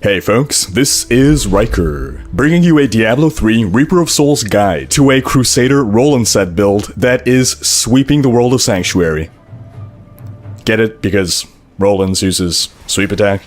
Hey folks, this is Riker, bringing you a Diablo 3 Reaper of Souls guide to a Crusader Roland set build that is sweeping the world of Sanctuary. Get it? Because Roland uses sweep attack?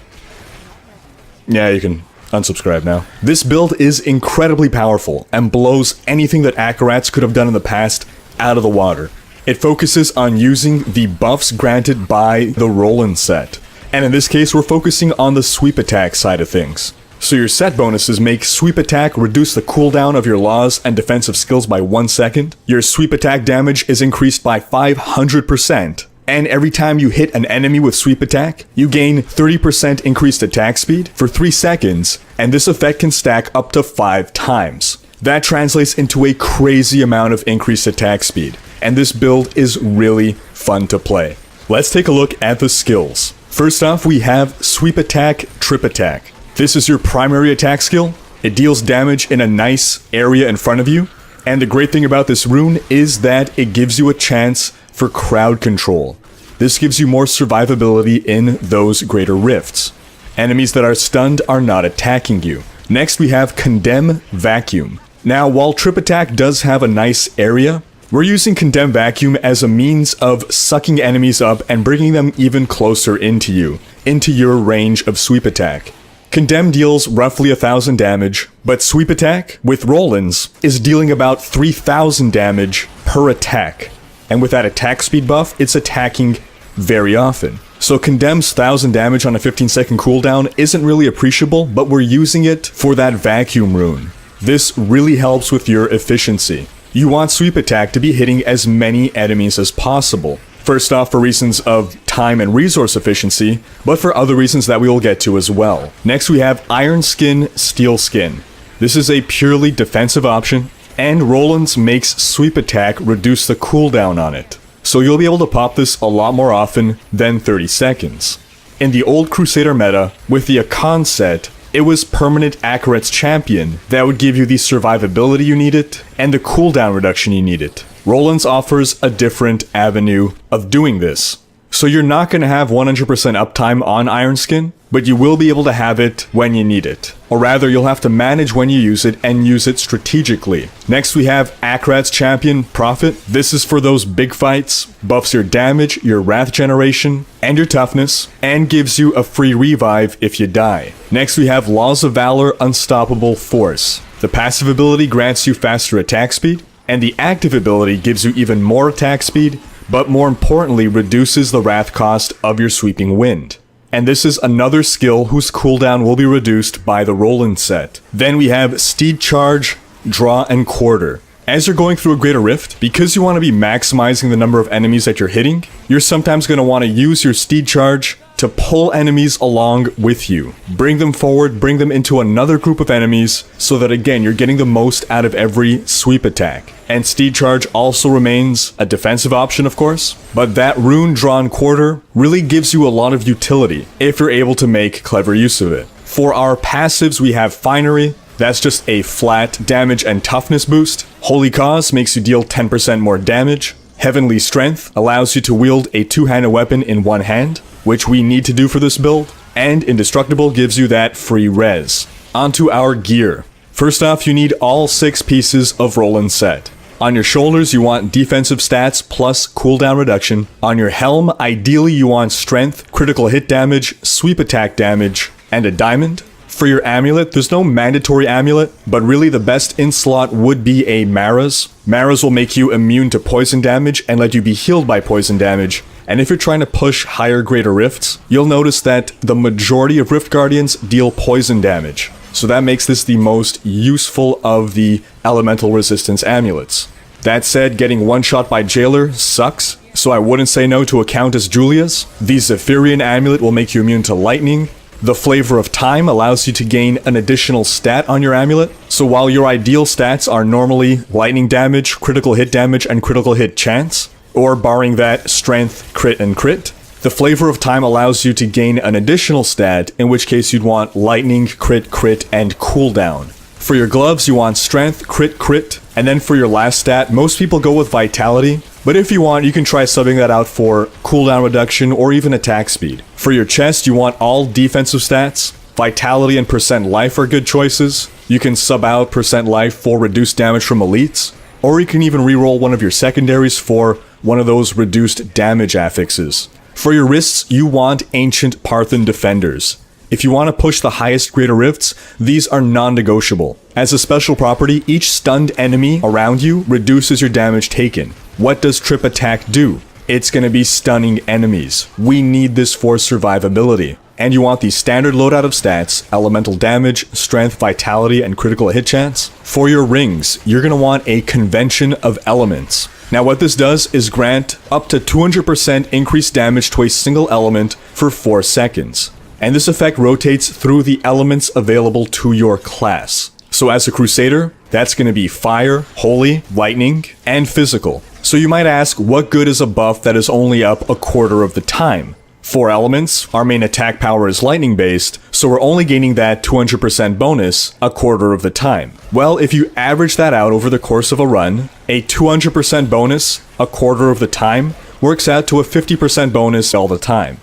Yeah, you can unsubscribe now. This build is incredibly powerful and blows anything that Akkarats could have done in the past out of the water. It focuses on using the buffs granted by the Roland set. And in this case, we're focusing on the sweep attack side of things. So your set bonuses make sweep attack reduce the cooldown of your laws and defensive skills by 1 second. Your sweep attack damage is increased by 500%. And every time you hit an enemy with sweep attack, you gain 30% increased attack speed for 3 seconds, and this effect can stack up to 5 times. That translates into a crazy amount of increased attack speed, and this build is really fun to play. Let's take a look at the skills. First off, we have Sweep Attack, Trip Attack. This is your primary attack skill. It deals damage in a nice area in front of you. And the great thing about this rune is that it gives you a chance for crowd control. This gives you more survivability in those greater rifts. Enemies that are stunned are not attacking you. Next, we have Condemn Vacuum. Now, while Trip Attack does have a nice area, we're using Condemn Vacuum as a means of sucking enemies up and bringing them even closer into your range of Sweep Attack. Condemn deals roughly 1,000 damage, but Sweep Attack, with Roland's, is dealing about 3,000 damage per attack. And with that attack speed buff, it's attacking very often. So Condemn's 1,000 damage on a 15-second cooldown isn't really appreciable, but we're using it for that Vacuum rune. This really helps with your efficiency. You want Sweep Attack to be hitting as many enemies as possible. First off, for reasons of time and resource efficiency, but for other reasons that we will get to as well. Next, we have Iron Skin, Steel Skin. This is a purely defensive option, and Roland's makes Sweep Attack reduce the cooldown on it. So you'll be able to pop this a lot more often than 30 seconds. In the old Crusader meta, with the Akan set, it was permanent Akkarat's champion that would give you the survivability you needed and the cooldown reduction you needed. Roland's offers a different avenue of doing this. So you're not going to have 100% uptime on Iron Skin, but you will be able to have it when you need it. Or rather, you'll have to manage when you use it and use it strategically. Next, we have Akkarat's champion, Prophet. This is for those big fights, buffs your damage, your wrath generation, and your toughness, and gives you a free revive if you die. Next, we have Laws of Valor, Unstoppable Force. The passive ability grants you faster attack speed, and the active ability gives you even more attack speed, but more importantly reduces the wrath cost of your sweeping wind. And this is another skill whose cooldown will be reduced by the Roland set. Then we have Steed Charge, Draw, and Quarter. As you're going through a greater rift, because you want to be maximizing the number of enemies that you're hitting, you're sometimes going to want to use your Steed Charge to pull enemies along with you. Bring them forward, bring them into another group of enemies, so that again, you're getting the most out of every sweep attack. And Steed Charge also remains a defensive option, of course, but that rune Drawn Quarter really gives you a lot of utility if you're able to make clever use of it. For our passives, we have Finery. That's just a flat damage and toughness boost. Holy Cause makes you deal 10% more damage. Heavenly Strength allows you to wield a two-handed weapon in one hand, which we need to do for this build. And Indestructible gives you that free res. Onto our gear. First off, you need all 6 pieces of Roland's set. On your shoulders, you want defensive stats plus cooldown reduction. On your helm, ideally you want strength, critical hit damage, sweep attack damage, and a diamond. For your amulet, there's no mandatory amulet, but really the best in slot would be a Mara's. Mara's will make you immune to poison damage and let you be healed by poison damage. And if you're trying to push higher greater rifts, you'll notice that the majority of Rift Guardians deal poison damage. So that makes this the most useful of the elemental resistance amulets. That said, getting one-shot by Jailer sucks, so I wouldn't say no to a Countess Julia's. The Zephyrian amulet will make you immune to lightning. The Flavor of Time allows you to gain an additional stat on your amulet. So while your ideal stats are normally lightning damage, critical hit damage, and critical hit chance, or barring that, strength, crit, and crit, the Flavor of Time allows you to gain an additional stat, in which case you'd want lightning, crit, crit, and cooldown. For your gloves, you want strength, crit, crit, and then for your last stat, most people go with vitality, but if you want, you can try subbing that out for cooldown reduction or even attack speed. For your chest, you want all defensive stats, Vitality and percent life are good choices. You can sub out percent life for reduced damage from elites, or you can even reroll one of your secondaries for one of those reduced damage affixes. For your wrists, you want Ancient Parthen Defenders. If you want to push the highest Greater Rifts, these are non-negotiable. As a special property, each stunned enemy around you reduces your damage taken. What does Trip Attack do? It's going to be stunning enemies. We need this for survivability. And you want the standard loadout of stats, elemental damage, strength, vitality, and critical hit chance. For your rings, you're going to want a Convention of Elements. Now what this does is grant up to 200% increased damage to a single element for 4 seconds. And this effect rotates through the elements available to your class. So as a Crusader, that's going to be fire, holy, lightning, and physical. So you might ask, what good is a buff that is only up a quarter of the time? 4 elements, our main attack power is lightning based, so we're only gaining that 200% bonus a quarter of the time. Well, if you average that out over the course of a run, a 200% bonus a quarter of the time works out to a 50% bonus all the time.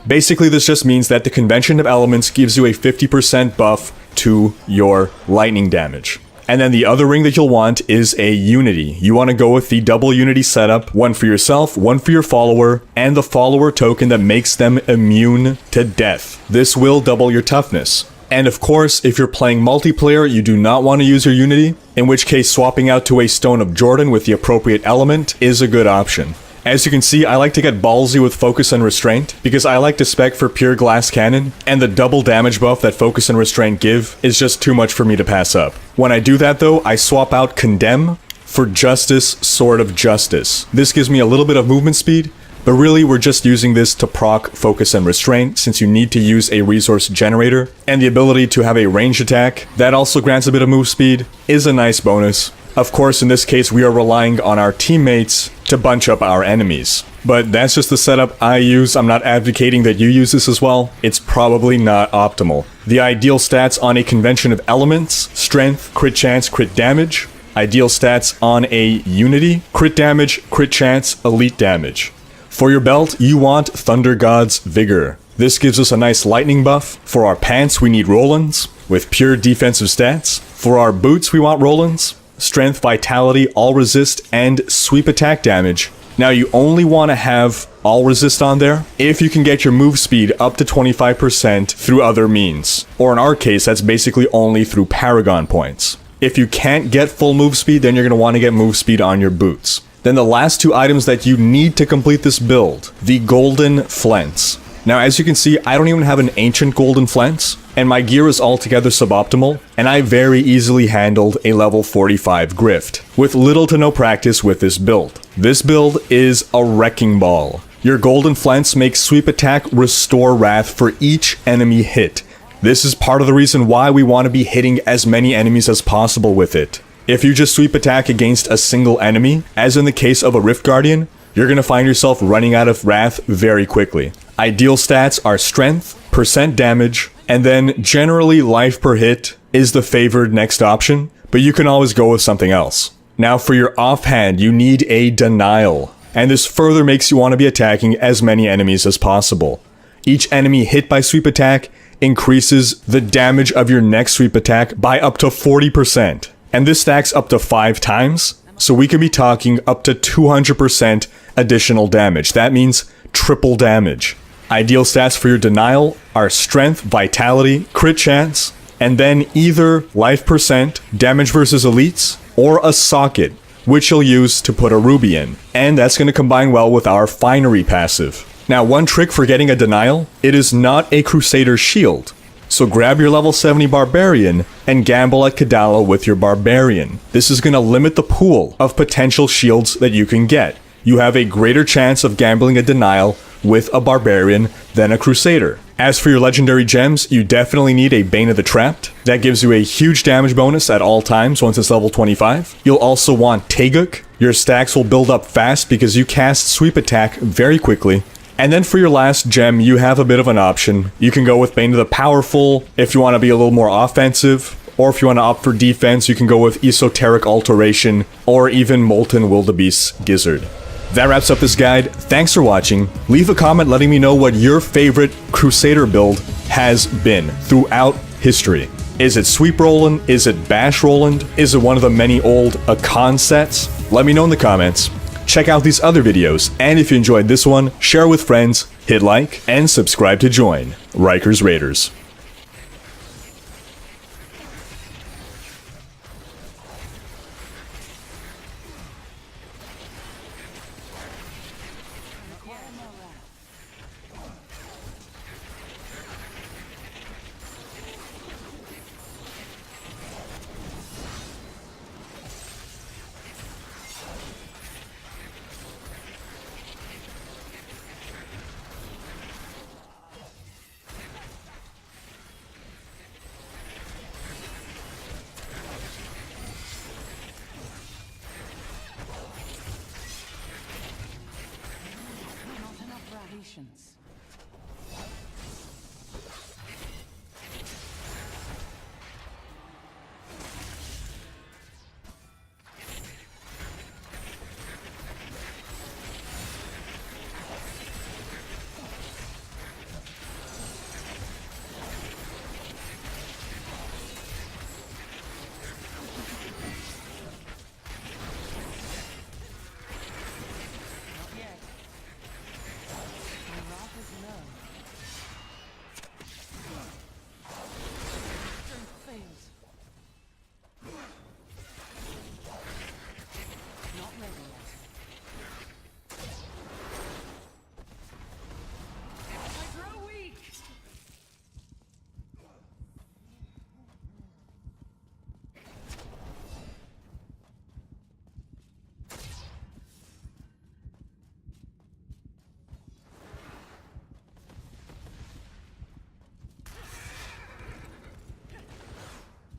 Basically, this just means that the Convention of Elements gives you a 50% buff to your lightning damage. And then the other ring that you'll want is a Unity. You want to go with the double Unity setup, one for yourself, one for your follower, and the follower token that makes them immune to death. This will double your toughness. And of course, if you're playing multiplayer, you do not want to use your Unity, in which case swapping out to a Stone of Jordan with the appropriate element is a good option. As you can see, I like to get ballsy with Focus and Restraint, because I like to spec for pure glass cannon, and the double damage buff that Focus and Restraint give is just too much for me to pass up. When I do that though, I swap out Condemn for Justice, Sword of Justice. This gives me a little bit of movement speed, but really we're just using this to proc Focus and Restraint, since you need to use a resource generator, and the ability to have a ranged attack that also grants a bit of move speed is a nice bonus. Of course, in this case, we are relying on our teammates to bunch up our enemies. But that's just the setup I use. I'm not advocating that you use this as well. It's probably not optimal. The ideal stats on a Convention of Elements: Strength, Crit Chance, Crit Damage. Ideal stats on a Unity: Crit Damage, Crit Chance, Elite Damage. For your belt, you want Thunder God's Vigor. This gives us a nice lightning buff. For our pants, we need Rolands with pure defensive stats. For our boots, we want Rolands. Strength, Vitality, All Resist, and Sweep Attack Damage. Now you only want to have All Resist on there if you can get your move speed up to 25% through other means. Or in our case, that's basically only through Paragon points. If you can't get full move speed, then you're going to want to get move speed on your boots. Then the last 2 items that you need to complete this build, the Golden Flents. Now as you can see, I don't even have an Ancient Golden Flents, and my gear is altogether suboptimal, and I very easily handled a level 45 Grift, with little to no practice with this build. This build is a wrecking ball. Your Golden Flents make Sweep Attack restore Wrath for each enemy hit. This is part of the reason why we want to be hitting as many enemies as possible with it. If you just Sweep Attack against a single enemy, as in the case of a Rift Guardian, you're going to find yourself running out of Wrath very quickly. Ideal stats are Strength, percent damage, and then generally life per hit is the favored next option, but you can always go with something else. Now for your offhand, you need a Denial, and this further makes you want to be attacking as many enemies as possible. Each enemy hit by Sweep Attack increases the damage of your next Sweep Attack by up to 40%, and this stacks up to 5 times, so we could be talking up to 200% additional damage. That means triple damage. Ideal stats for your Denial are Strength, Vitality, Crit Chance, and then either life percent, damage versus elites, or a socket, which you'll use to put a ruby in. And that's going to combine well with our Finery passive. Now, one trick for getting a Denial, it is not a Crusader shield. So grab your level 70 Barbarian and gamble at Kadalo with your Barbarian. This is going to limit the pool of potential shields that you can get. You have a greater chance of gambling a Denial with a Barbarian than a Crusader. As for your legendary gems, you definitely need a Bane of the Trapped. That gives you a huge damage bonus at all times once it's level 25. You'll also want Teguk. Your stacks will build up fast because you cast Sweep Attack very quickly. And then for your last gem, you have a bit of an option. You can go with Bane of the Powerful if you want to be a little more offensive, or if you want to opt for defense, you can go with Esoteric Alteration, or even Molten Wildebeest Gizzard. That wraps up this guide. Thanks for watching. Leave a comment letting me know what your favorite Crusader build has been throughout history. Is it Sweep Roland? Is it Bash Roland? Is it one of the many old Akan sets? Let me know in the comments. Check out these other videos, and if you enjoyed this one, share with friends, hit like, and subscribe to join Riker's Raiders.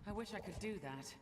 I wish I could do that.